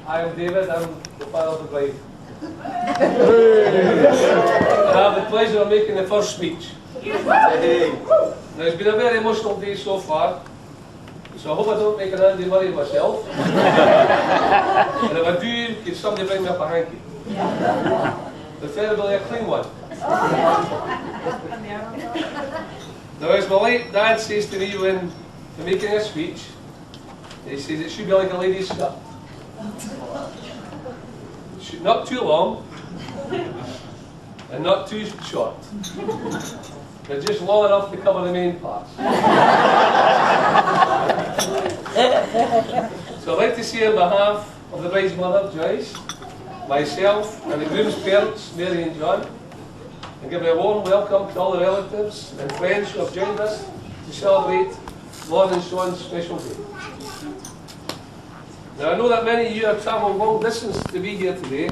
I am David, I'm the father of the bride. And I have the pleasure of making the first speech. Now it's been a very emotional day so far, so I hope I don't make an Andy Murray myself. And if I do, can somebody bring me up a hanky? Preferably a clean one. Now as my late dad says to me when I'm making a speech, he says it should be like a lady's skirt. Not too long, and not too short. But just long enough to cover the main parts. So I'd like to say on behalf of the bride's mother, Joyce, myself, and the groom's parents, Mary and John, and give a warm welcome to all the relatives and friends who have joined us to celebrate Lorne and Sean's special day. Now I know that many of you have travelled long distance to be here today,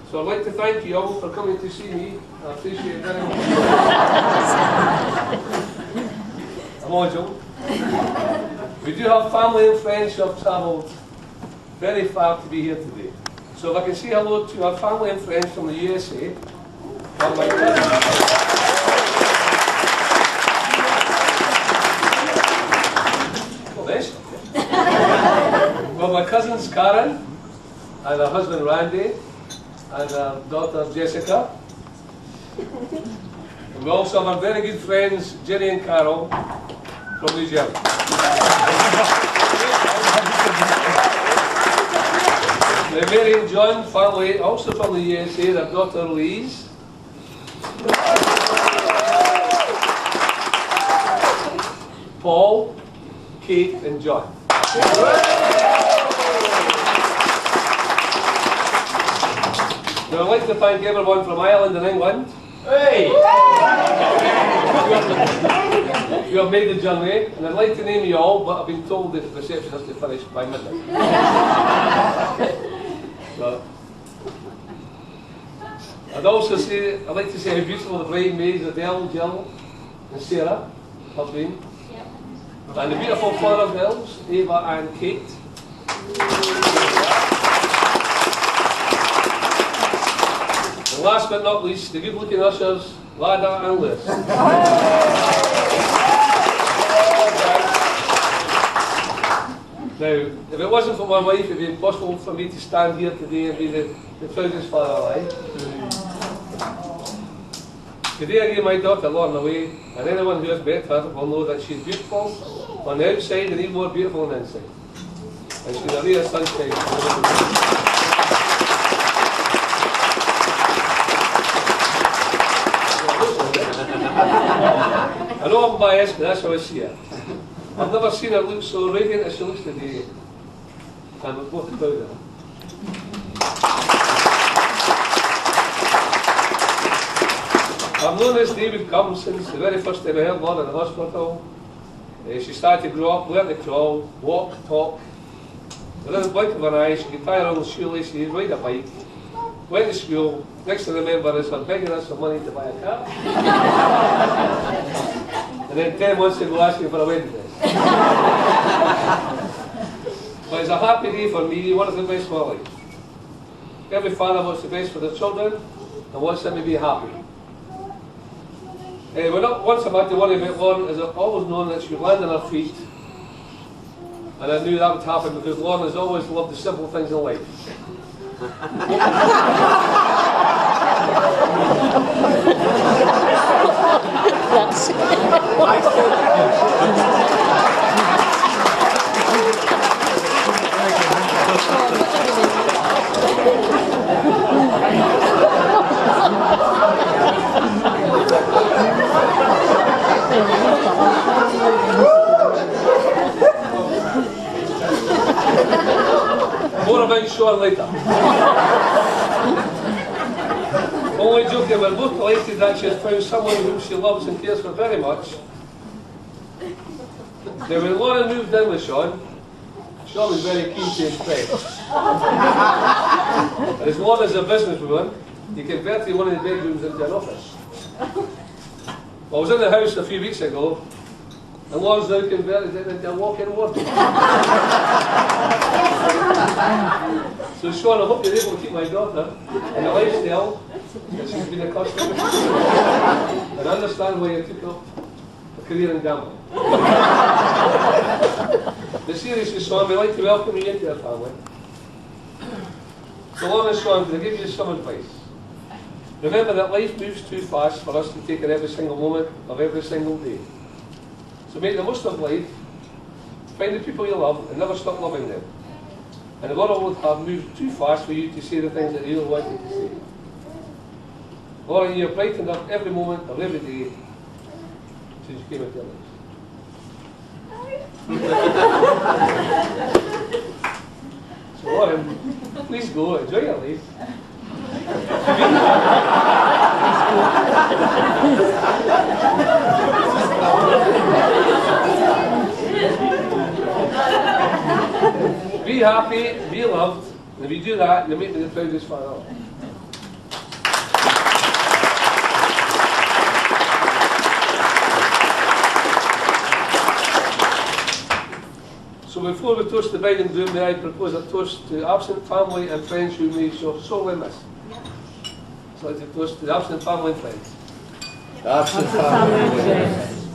so I'd like to thank you all for coming to see me. I appreciate it very much. I'm only joking. We do have family and friends who have travelled very far to be here today. So if I can say hello to our family and friends from the USA, and my cousins. Well, my cousins Karen, and her husband Randy, and her daughter Jessica. And we also have our very good friends Jenny and Carol from New Zealand. The Mary and John family, also from the USA, their daughter Louise. Paul, Kate and John. Now I'd like to thank everyone from Ireland and England. Hey! You have made the journey, and I'd like to name you all, but I've been told that the reception has to finish by midnight. So, I'd like to say how beautiful the bridesmaids Adele, Jill, and Sarah have been. And the beautiful father girls, Ava and Kate. And last but not least, the good-looking ushers, Lada and Liz. Now, if it wasn't for my wife, it would be impossible for me to stand here today and be the proudest father alive. Today I gave my daughter Lorne away, and anyone who has met her will know that she's beautiful on the outside and even more beautiful on the inside. And she's a real sunshine. I know I'm biased, but that's how I see her. I've never seen her look so radiant as she looks today. And we're both proud of her. I've known this day would come since the very first time I heard Lorne in the hospital. She started to grow up, learn to crawl, walk, talk. Within the blink of an eye, she could tie her own shoelaces, ride a bike, went to school. Next to remember is her begging us for money to buy a car. And then 10 months ago asking for a wedding dress. But it's a happy day for me, one of the best of my life. Every father wants the best for their children and wants them to be happy. We're not once about to worry about Lorne, as I've always known that she would land on her feet. And I knew that would happen because Lorne has always loved the simple things in life. More about Sean later. Only joking, we're both delighted that she has found someone whom she loves and cares for very much. Now when Lorne moved in with Sean was very keen to impress. And as Lorne is a businesswoman, he converted one of the bedrooms into an office. Well, I was in the house a few weeks ago, and Lorne's now converted it into a walk-in wardrobe. So Sean, I hope you're able to keep my daughter in a lifestyle that she's been accustomed to. And I understand why you took up a career in gambling. But seriously, Sean, we'd like to welcome you into our family. So Lauren and Sean, can I give you some advice? Remember that life moves too fast for us to take in every single moment of every single day. So make the most of life, find the people you love, and never stop loving them. And the world would have moved too fast for you to say the things that you really wanted to say. Lauren, you've brightened up every moment of every day since you came into your life. So Lauren, please go, enjoy your life. Be happy, be loved, and if you do that, you'll make me the proudest father. So before we toast the bride and groom, may I propose a toast to absent family and friends who may sorely miss. So I'd like to toast to the absent family and friends. Absent family and friends.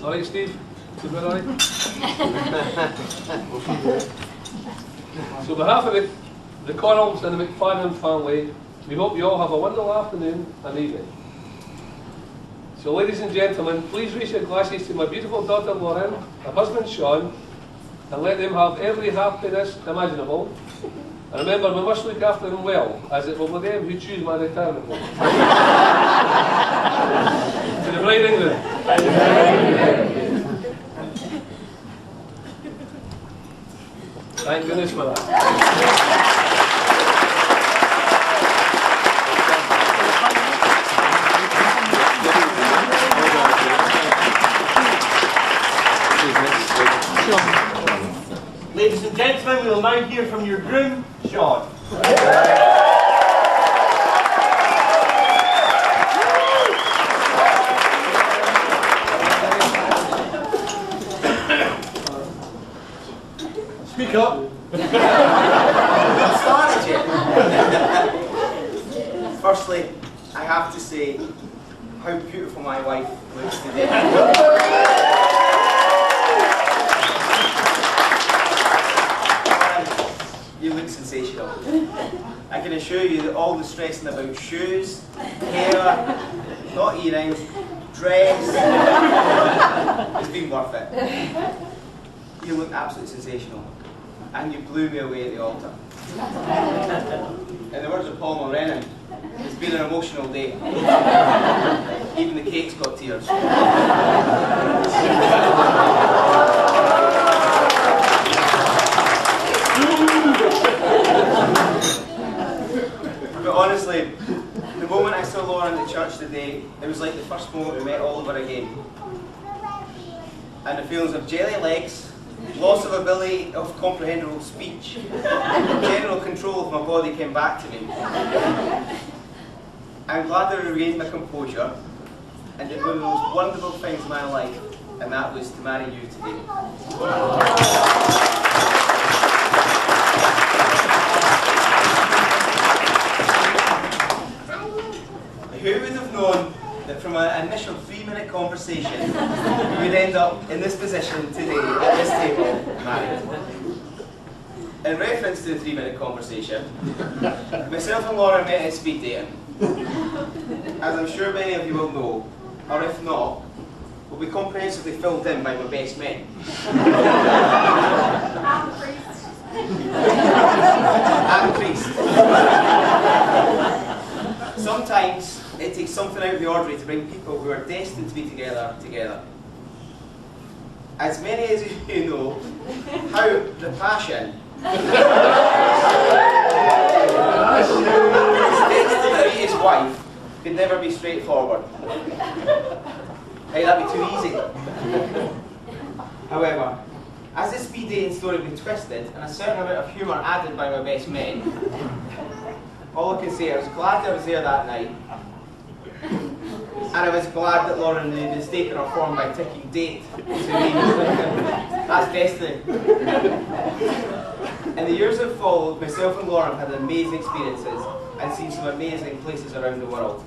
All right, Steve? Is that all right? So on behalf of the Corals and the McFadden family, we hope you all have a wonderful afternoon and evening. So ladies and gentlemen, please raise your glasses to my beautiful daughter Lauren, her husband Sean, and let them have every happiness imaginable. And remember, we must look after them well, as it will be them who choose my retirement home. To the bride and groom. Thank goodness for that. Ladies and gentlemen, we will now hear from your groom, Sean. Speak up. Not started yet. Firstly, I have to say how beautiful my wife looks today. You look sensational. I can assure you that all the stressing about shoes, hair, not earrings, dress, has been worth it. You look absolutely sensational. And you blew me away at the altar. In the words of Paul Morenin, it's been an emotional day. Even the cake's got tears. But honestly, the moment I saw Lauren at church today, it was like the first moment we met all over again. And the feelings of jelly legs, loss of ability of comprehensible speech, general control of my body came back to me. I'm glad that I regained my composure and did one of the most wonderful things in my life, and that was to marry you today. Who would have known that from an initial 3-minute conversation, we'd end up in this position today at this table, married. In reference to the 3-minute conversation, myself and Laura met at speed dating. As I'm sure many of you will know, or if not, will be comprehensively filled in by my best men. And priest. Sometimes it takes something out of the ordinary to bring people who are destined to be together. As many as you know, how the passion to meet his wife could never be straightforward. Hey, that'd be too easy. However, as this speed dating story been twisted and a certain amount of humour added by my best men, all I can say, I was glad I was there that night. And I was glad that Lauren had mistaken her form by ticking date to me. That's destiny. In the years that followed, myself and Lauren had amazing experiences and seen some amazing places around the world.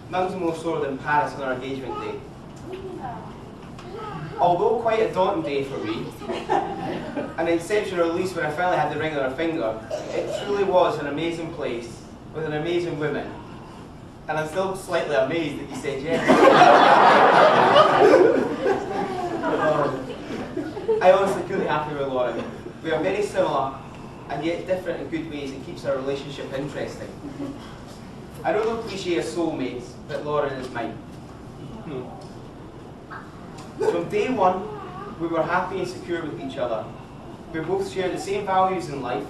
None more so than Paris on our engagement day. Although quite a daunting day for me, an exceptional release when I finally had the ring on her finger, it truly was an amazing place with an amazing woman. And I'm still slightly amazed that you said yes. I honestly couldn't be happier with Lauren. We are very similar and yet different in good ways. It keeps our relationship interesting. I know the cliche of soulmates, but Lauren is mine. From day one, we were happy and secure with each other. We both share the same values in life,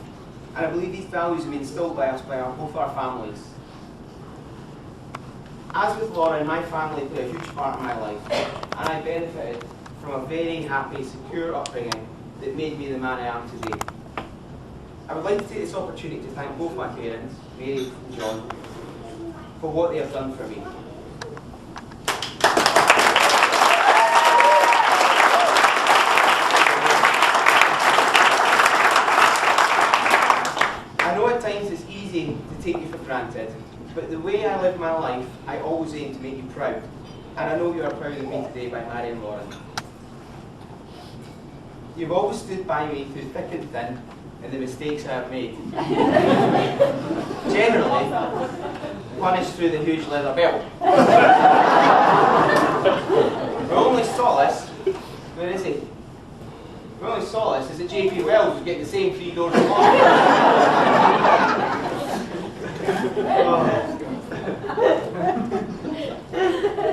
and I believe these values have been instilled by us by both our families. As with Lauren, my family played a huge part in my life, and I benefited from a very happy, secure upbringing that made me the man I am today. I would like to take this opportunity to thank both my parents, Mary and John, for what they have done for me. I know at times it's easy to take you for granted, but the way I live my life, I always aim to make you proud. And I know you are proud of me today by marrying Lauren. You've always stood by me through thick and thin in the mistakes I have made. Generally, punished through the huge leather belt. My only solace, where is he? My only solace is that J.P. Wells was getting the same 3 doors of law.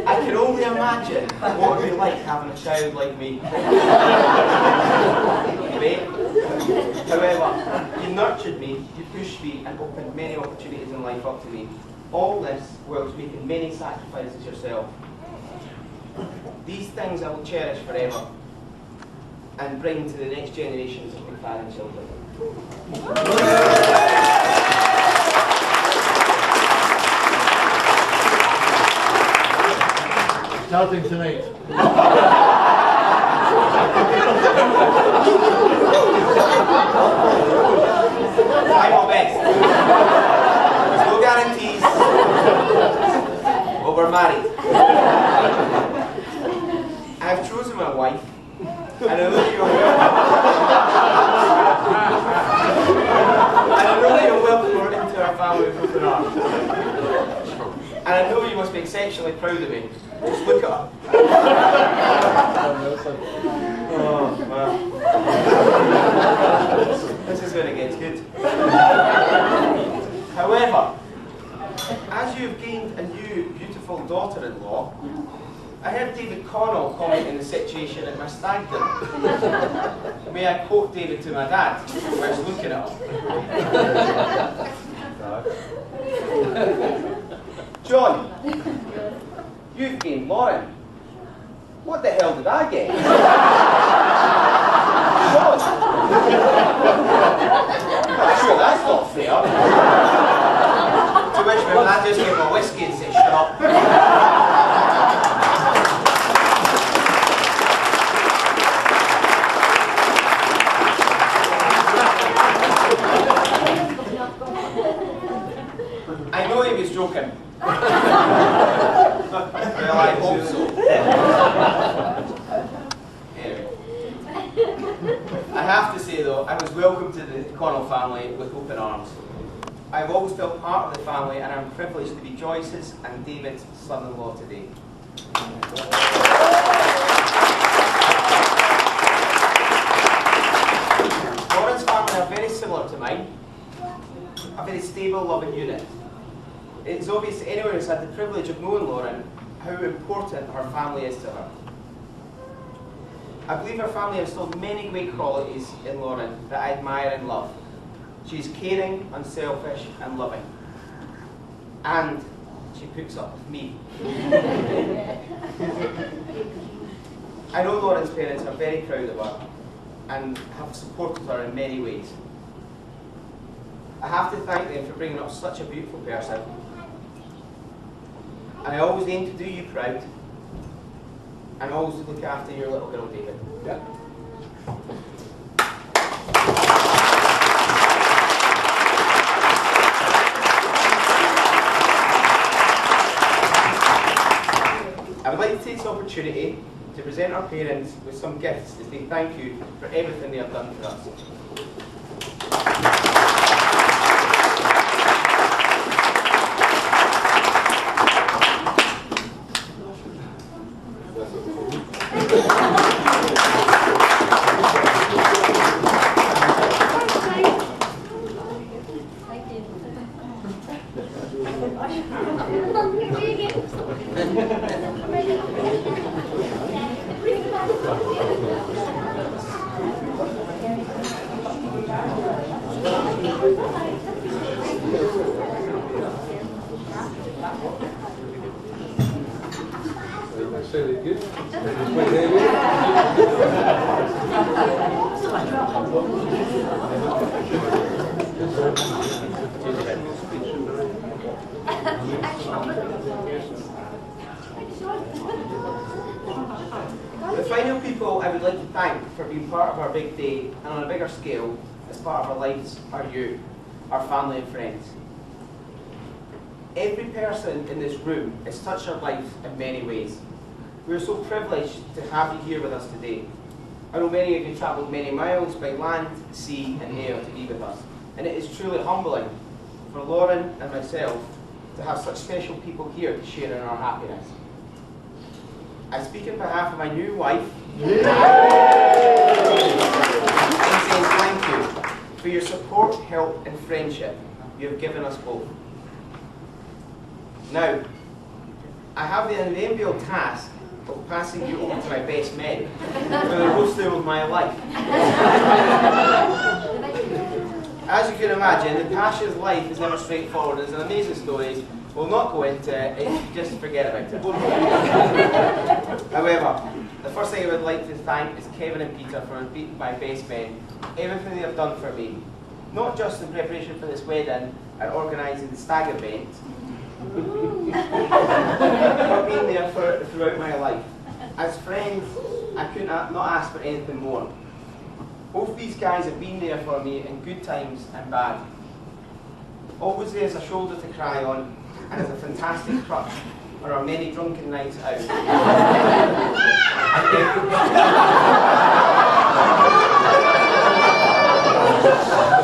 I can only imagine what it would be like having a child like me. However, you nurtured me, you pushed me, and opened many opportunities in life up to me. All this whilst making many sacrifices yourself. These things I will cherish forever and bring to the next generations of McFadden children. Starting tonight. Try my best. There's no guarantees, but we're married. I've chosen my wife, and I know that you're welcome her into our family with open arms. And I know you must be exceptionally proud of me. Just look at her. Oh, wow. This is when it gets good. However, as you've gained a new, beautiful daughter-in-law, I heard David Connell commenting the situation at my stag dinner. May I quote David to my dad, while I was looking at him? John, you've gained Lauren. What the hell did I get? John! I'm sure that's not fair. To which my dad just gave him a whiskey and said, shut up. I know he was joking. Well, I hope so. Anyway. I have to say though, I was welcomed to the Connell family with open arms. I've always felt part of the family and I'm privileged to be Joyce's and David's son-in-law today. Lauren's family are very similar to mine. A very stable, loving unit. It's obvious to anyone who's had the privilege of knowing Lauren how important her family is to her. I believe her family has instilled many great qualities in Lauren that I admire and love. She's caring, unselfish, and loving. And she puts up with me. I know Lauren's parents are very proud of her and have supported her in many ways. I have to thank them for bringing up such a beautiful person. and I always aim to do you proud, and always look after your little girl, David. Yeah. I would like to take this opportunity to present our parents with some gifts to say thank you for everything they have done for us. That's really good. The final people I would like to thank for being part of our big day and on a bigger scale as part of our lives are you, our family and friends. Every person in this room has touched our life in many ways. We are so privileged to have you here with us today. I know many of you travelled many miles by land, sea and air to be with us, and it is truly humbling for Lauren and myself to have such special people here to share in our happiness. I speak on behalf of my new wife and say thank you for your support, help and friendship you have given us both. Now, I have the unenviable task of passing you over to my best men for the roast of my life. As you can imagine, the Pasha's life is never straightforward. There's an amazing story. We'll not go into it, just forget about it. However, the first thing I would like to thank is Kevin and Peter for being my best men. Everything they have done for me, not just in preparation for this wedding and organising the stag event, but being there throughout my life. As friends, I could not ask for anything more. Both these guys have been there for me in good times and bad. Always there's a shoulder to cry on, and as a fantastic crutch on our many drunken nights out.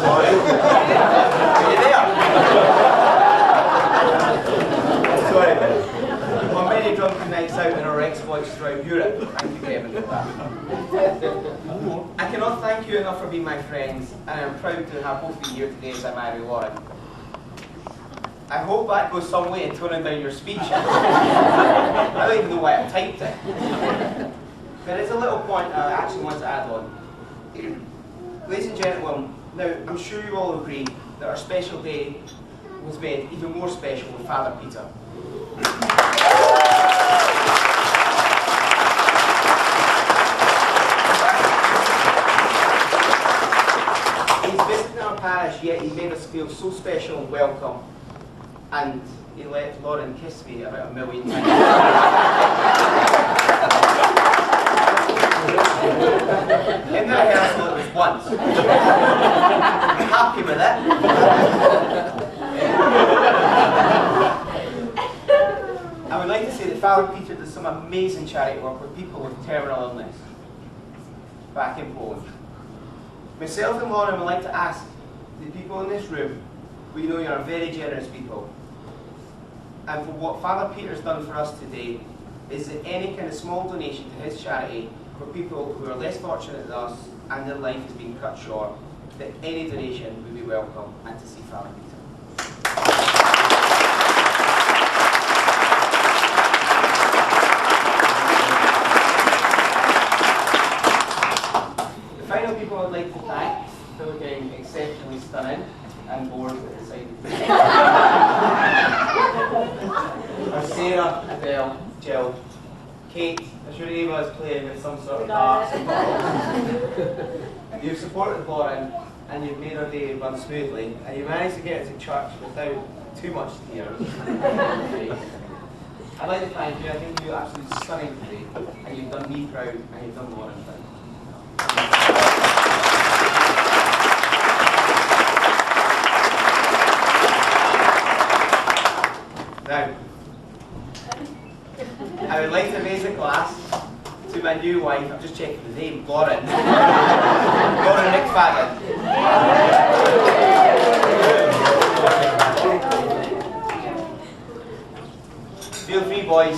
Sorry. Are you there? Sorry. On many drunken nights out and our exploits throughout Europe. Thank you, Kevin, for that. I cannot thank you enough for being my friends, and I am proud to have both of you here today as I marry Lauren. I hope that goes some way in toning down your speech. I don't even know why I typed it. There is a little point I actually want to add on. Ladies and gentlemen, now I'm sure you all agree that our special day was made even more special with Father Peter. He's visiting our parish, yet he made us feel so special and welcome. And he let Lauren kiss me about 1 million times. In the rehearsal it was once. I'm happy with it. I would like to say that Father Peter does some amazing charity work with people with terminal illness back in Poland. Myself and Lauren would like to ask the people in this room, we know you are very generous people, and for what Father Peter's done for us today, is that any kind of small donation to his charity for people who are less fortunate than us and their life has been cut short, that any donation would be welcome, and to see Father Peter. The final people I'd like to thank, for looking exceptionally stunning and bored at the side of the are Sarah, Adele, Jill, Kate, as your Eva is playing with some sort of darts and balls. You've supported Lauren and you've made her day run smoothly, and you managed to get her to church without too much tears. I'd like to thank you. I think you're absolutely stunning today, and you've done me proud, and you've done Lauren proud. Now, I would like to raise a glass to my new wife. I'm just checking the name, Lauren. Lauren McFadden. Feel free, boys.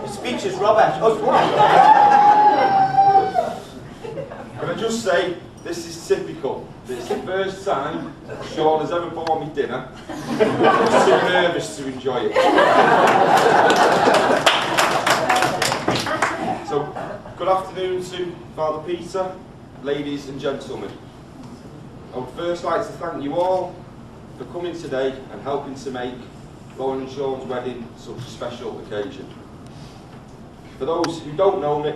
The speech is rubbish. Oh, Can I just say, this is typical. It's the first time Sean has ever bought me dinner. I'm too nervous to enjoy it. So, good afternoon to Father Peter, ladies and gentlemen. I would first like to thank you all for coming today and helping to make Lauren and Sean's wedding such a special occasion. For those who don't know me,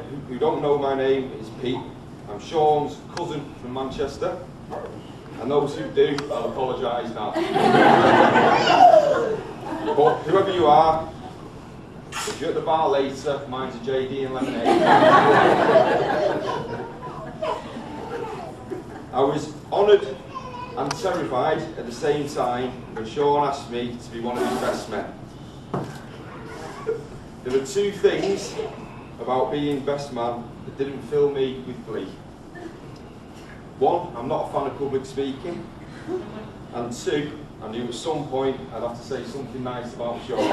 my name is Pete. I'm Sean's cousin from Manchester, and those who do, I'll apologise now. But whoever you are, if you're at the bar later, mine's a JD and lemonade. I was honoured and terrified at the same time when Sean asked me to be one of his best men. There were two things about being best man that didn't fill me with glee. One, I'm not a fan of public speaking, and two, I knew at some point I'd have to say something nice about Sean.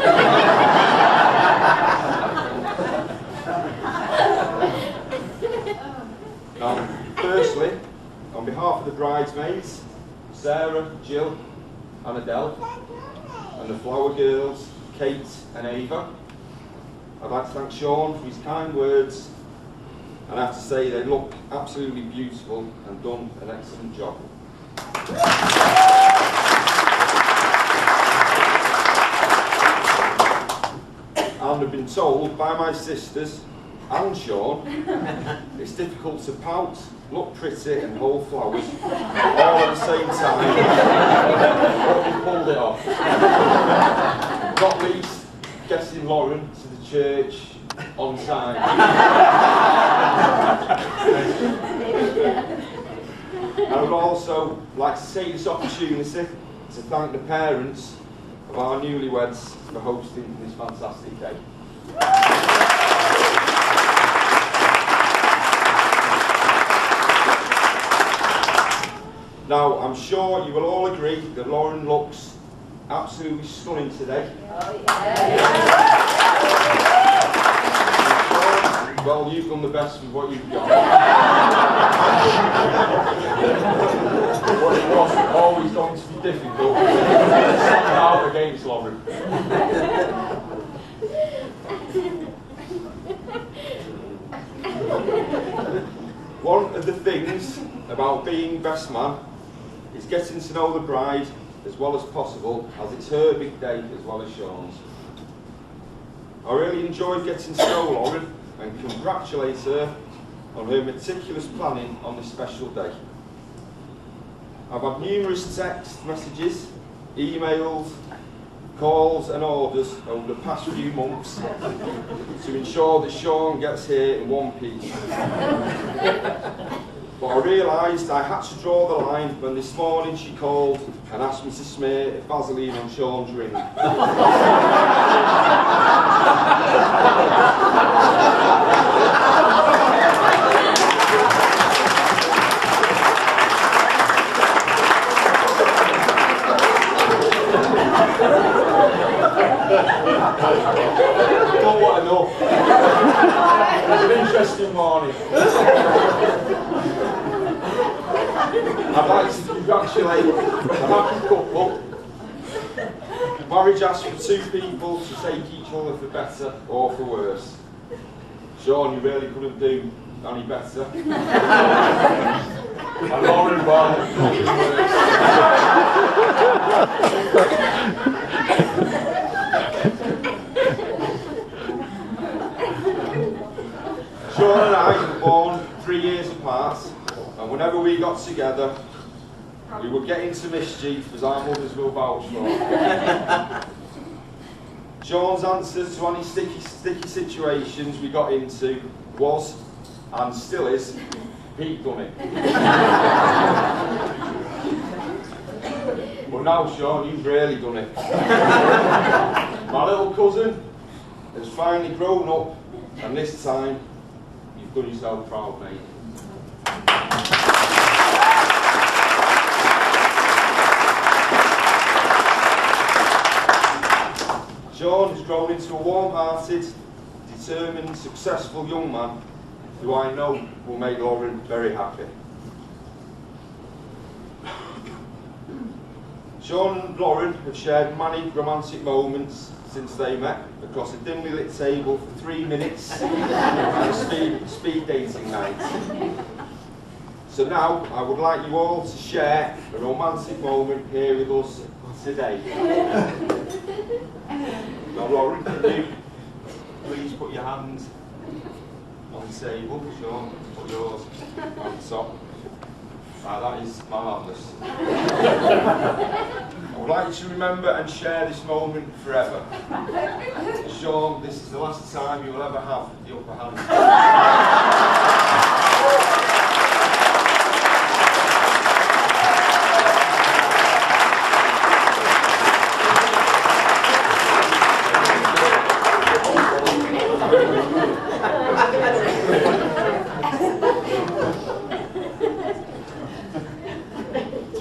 Now, firstly, on behalf of the bridesmaids, Sarah, Jill and Adele, and the flower girls, Kate and Ava, I'd like to thank Sean for his kind words, and I have to say they look absolutely beautiful and done an excellent job. And I've been told by my sisters and Sean it's difficult to pout, look pretty and hold flowers all at the same time, but we pulled it off. Not least getting Lauren to the church on time. I would also like to take this opportunity to thank the parents of our newlyweds for hosting this fantastic day. Now, I'm sure you will all agree that Lauren looks absolutely stunning today. Oh, yeah. Well, you've done the best with what you've got. But it was always going to be difficult to stand out against Lauren. One of the things about being best man is getting to know the bride as well as possible, as it's her big day as well as Sean's. I really enjoyed getting to know Lauren and congratulate her on her meticulous planning on this special day. I've had numerous text messages, emails, calls and orders over the past few months to ensure that Sean gets here in one piece. But I realised I had to draw the line when this morning she called and asked me to smear Vaseline on Sean's ring. Don't want to know. It's an interesting morning. I'd like to congratulate a happy couple. Marriage asks for two people to take each other for better or for worse. Sean, you really couldn't do any better. And Lauren, well, years apart, and whenever we got together, we would get into mischief, as our mothers will vouch for. Sean's answers to any sticky situations we got into was, and still is, Pete done it. But now, Sean, you've really done it. My little cousin has finally grown up, and this time, you've done yourself proud, mate. Sean has grown into a warm-hearted, determined, successful young man who I know will make Lauren very happy. Sean and Lauren have shared many romantic moments since they met across a dimly lit table for 3 minutes on a speed dating night. So now I would like you all to share a romantic moment here with us today. Now, Lauren, can you please put your hands on the table? Sean, put yours on the top. Right, that is marvellous. I would like you to remember and share this moment forever. Sean, this is the last time you will ever have the upper hand.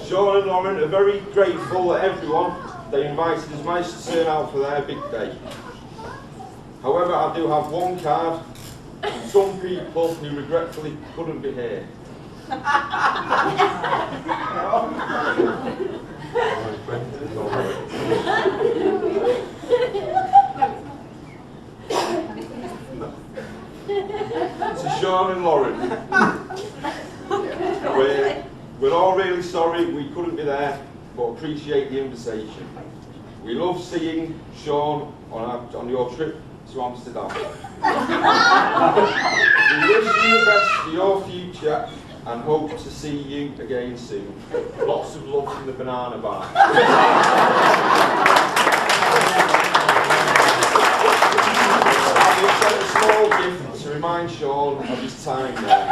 Sean and Lauren are very grateful that everyone they invited has managed to turn out for their big day. However, I do have one card from some people who regretfully couldn't be here. To Sean and Lauren. We're all really sorry we couldn't be there, but appreciate the invitation. We love seeing Sean on your trip to Amsterdam. We wish you the best for your future and hope to see you again soon. Lots of love from the banana bar. We've sent a small gift to remind Sean of his time there.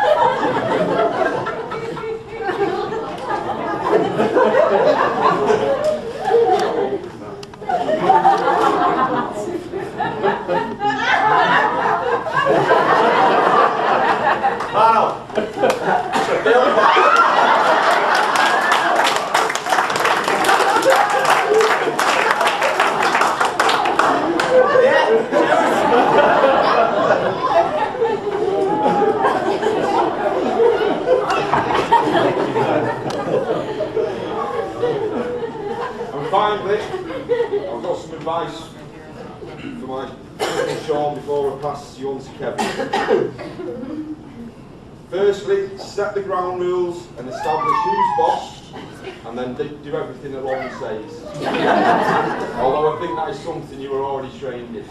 Wow! And finally, I've got some advice for my cousin Sean before I pass you on to Kevin. Firstly, set the ground rules and establish who's boss, and then do everything that Lauren says. Although I think that is something you are already trained in.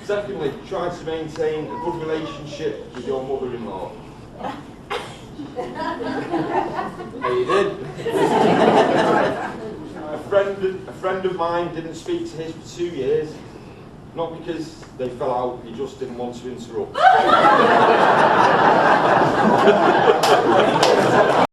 Secondly, try to maintain a good relationship with your mother-in-law. Hey, you did. A friend of mine didn't speak to his for 2 years. Not because they fell out, he just didn't want to interrupt.